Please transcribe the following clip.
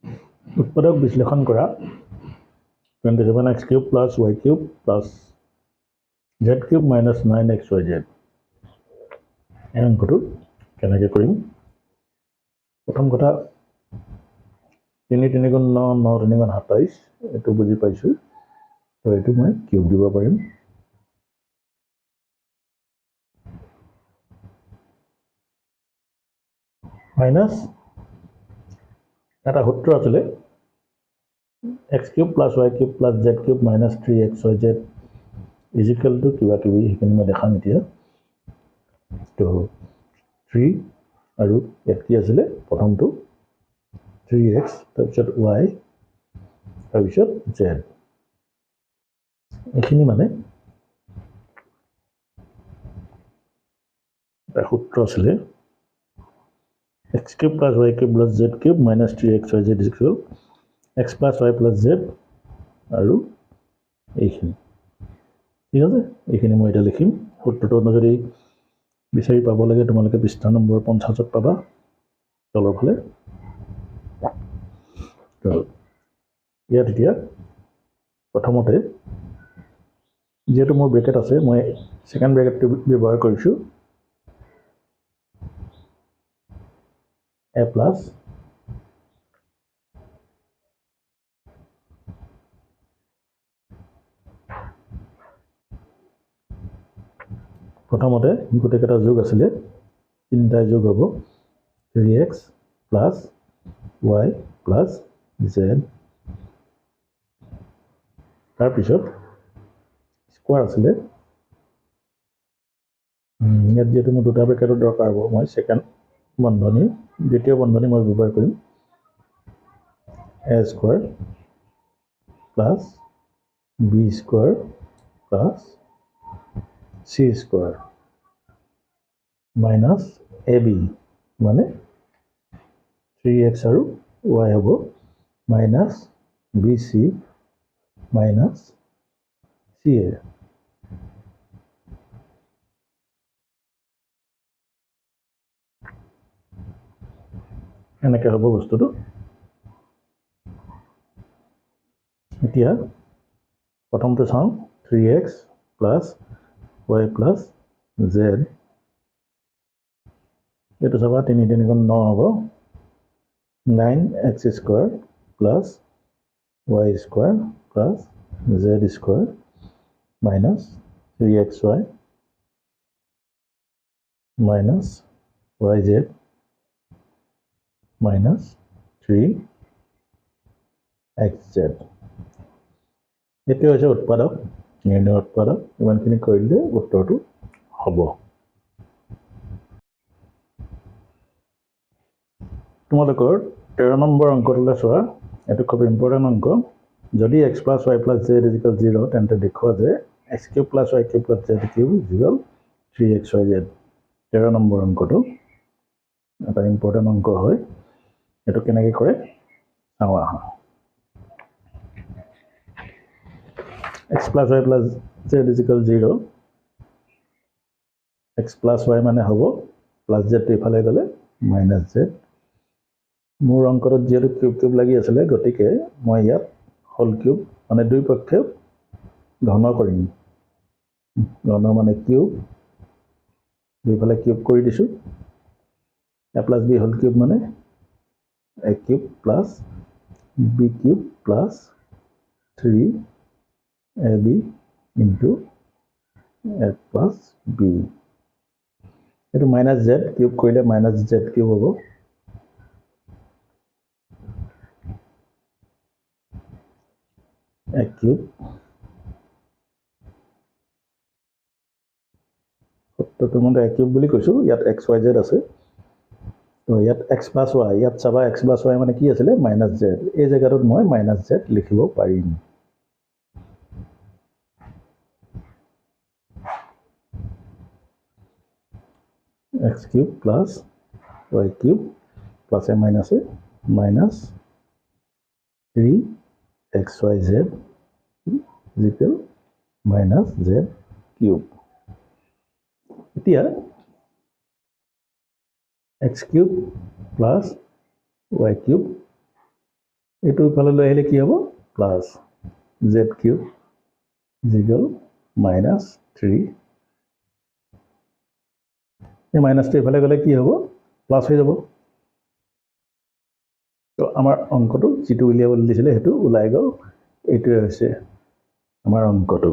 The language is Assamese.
উৎপাদক বিশ্লেষণ কৰা 27x³ + y³ + z³ - 9xyz এই অংকটো কেনেকৈ কৰিম? প্ৰথম কথা 3 × 3 = 9, 9 × 3 = 27 এইটো বুজি পাইছোঁ। তো এইটো মই কিউব দিব পাৰিম। মাইনাছ এটা সূত্ৰ আছিলে x³ + y³ + z³ - 3xyz = কিবা কিবি সেইখিনি মই দেখাম এতিয়া। তো 3 আৰু ইয়াত কি আছিলে প্ৰথমটো 3x তাৰপিছত y তাৰপিছত z এইখিনি মানে এটা সূত্ৰ আছিলে x³ + y³ + z³ - 3xyz = x + y + z আৰু এইখিনি ঠিক আছে। এইখিনি মই এতিয়া লিখিম। সূত্ৰটো অনুযায়ী বিচাৰি পাব লাগে তোমালোকে পৃষ্ঠা নম্বৰ 50ত পাবা তলৰ ফালে। তো ইয়াত এতিয়া প্ৰথমতে যেহেতু মোৰ ব্ৰেকেট আছে মই ছেকেণ্ড ব্ৰেকেটটো ব্যৱহাৰ কৰিছোঁ a প্লাছ প্ৰথমতে গোটেইকেইটা যোগ আছিলে তিনিটাই যোগ হ'ব 3x + y + z তাৰপিছত স্কোৱাৰ আছিলে ইয়াত যিহেতু মোৰ দুটা ব্ৰেকেটৰ দৰকাৰ হ'ব মই ছেকেণ্ড বন্ধনী দ্বিতীয় বন্ধনী মই ব্যৱহাৰ কৰিম a² + b² + c² - ab মানে 3x আৰু y হ'ব -bc - ca এনেকৈ হ'ব বস্তুটো। এতিয়া প্ৰথমটো চাওঁ 3x + y + z এইটো চাবা 3 × 3 = 9 হ'ব 9x² + y² + z² - 3xy - yz - 3xz এইটো হৈছে উৎপাদক নিৰ্ণয় উৎপাদক। ইমানখিনি কৰিলে উত্তৰটো হ'ব। তোমালোকৰ 13 নম্বৰ অংকটোলৈ চোৱা। এইটো খুব ইম্পৰ্টেণ্ট অংক। যদি x + y + z = 0 তেন্তে দেখুওৱা যে x³ + y³ + z³ = 3xyz। 13 number অংকটো এটা ইম্পৰ্টেণ্ট অংক হয়। এইটো কেনেকৈ কৰে চাওঁ আহা। x + y + z = 0 x + y মানে হ'ব +z ইফালে গ'লে -z। মোৰ অংকটোত যিহেতু কিউব কিউব লাগি আছিলে গতিকে মই ইয়াত হল কিউব মানে দুই পক্ষে ঘন কৰিম। ঘন মানে কিউব দুইফালে কিউব কৰি দিছোঁ। a + b হল কিউব মানে a³ + b³ + 3ab * a + b এইটো -z কিউব কৰিলে -z³ হ'ব a³ সূত্ৰটো মই a³ বুলি কৈছোঁ। ইয়াত xyz আছে। তো ইয়াত x + y ইয়াত চাবা x + y মানে কি আছিলে -z। এই জেগাটোত মই -z লিখিব পাৰিম। x³ + y³ + a - -3xyz = -z³। এতিয়া x³ + y³ এইটো ইফালে লৈ আহিলে কি হ'ব plus z cube is equal minus 3 এই মাইনাছটো ইফালে গ'লে কি হ'ব প্লাছ হৈ যাব তো আমাৰ অংকটো যিটো উলিয়াবলৈ দিছিলে সেইটো ওলাই গ'ল এইটোৱে হৈছে আমাৰ অংকটো